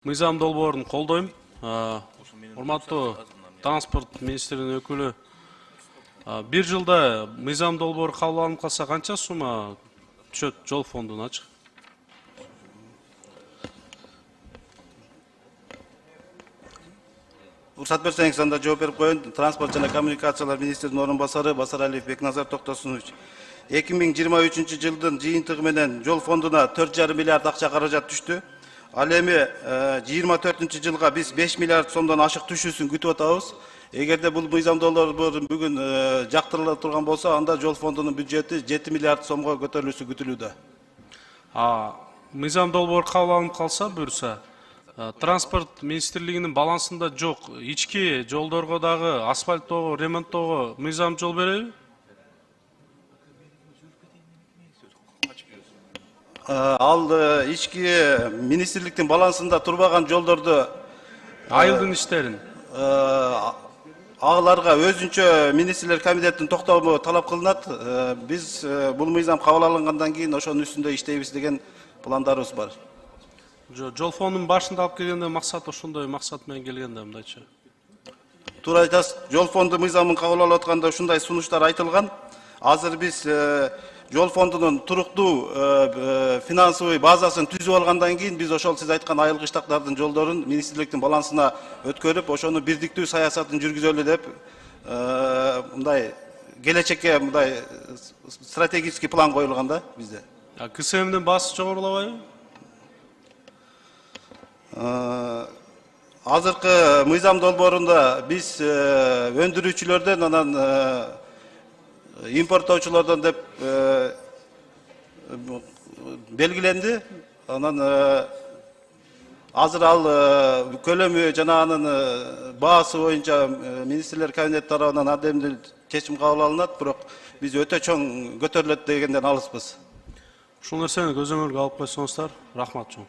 Мыйзам долбоорун колдойм. Урматтуу транспорт министринин өкүлү. Бир жылда мыйзам долбоору кабыл алынып калса канча сумма түшөт жол фондуначы? Уруксат берсеңиз, анда жооп берип коеюн. Транспорт жана коммуникациялар министринин орун басары Басаралиев Бекназар Токтосунович 2023 жылдын жыйынтыгы менен жол фондуна 4,5 миллиард акча каражат түштү. Ал эми 24 жылга биз 5 миллиард сомдон ашык түшүүсүн күтүп атабыз. Эгерде бул мыйзам долбоору бүгүн жактырыла турган болсо, анда жол фондунун бюджети 7 миллиард сомго көтөрүлүшү күтүлүүдө. Мыйзам долбоору кабыл алынып калса буюрса, транспорт министрлигинин балансында жок. Ички жолдорго дагы асфальттоого, ремонттоого мыйзам жол береби? Ал ички министрликтин балансында турбаган жолдорду Айылдын иштерин агаларга өзүнчө министрлер комитетинин токтому талап кылынат. Биз бул мыйзам кабыл алынгандан кийин ошонун үстүндө иштейбиз деген пландарыбыз бар. Жол фондунун башында алып келгенде максат ошондой максат менен келгенде мындайчы. Туура айтасыз. Жол фонду мыйзамын кабыл алып атканда ушундай сунуштар айтылган. Азыр биз жол фондунун туруктуу финансовый базасын түзүп алгандан кийин биз ошол сиз айткан айыл кыштактардын жолдорун министрликтин балансына өткөрүп, ошону бирдиктүү саясатын жүргүзөлү деп мындай келечекке мындай стратегический план коюлган да бизде. КСМдин баасы жогорулабайбы? Азыркы мыйзам долбоорунда биз өндүрүүчүлөрдөн анан импорттоочулордон деп белгиленди. Анан азыр ал көлөмү жана анын баасы боюнча министрлер кабинети тарабынан адемдүү чечим кабыл алынат, бирок биз өтө чоң көтөрүлөт дегенден алыспыз. Ушул нерсени көзөмөлгө алып койсоңуздар, рахмат чоң.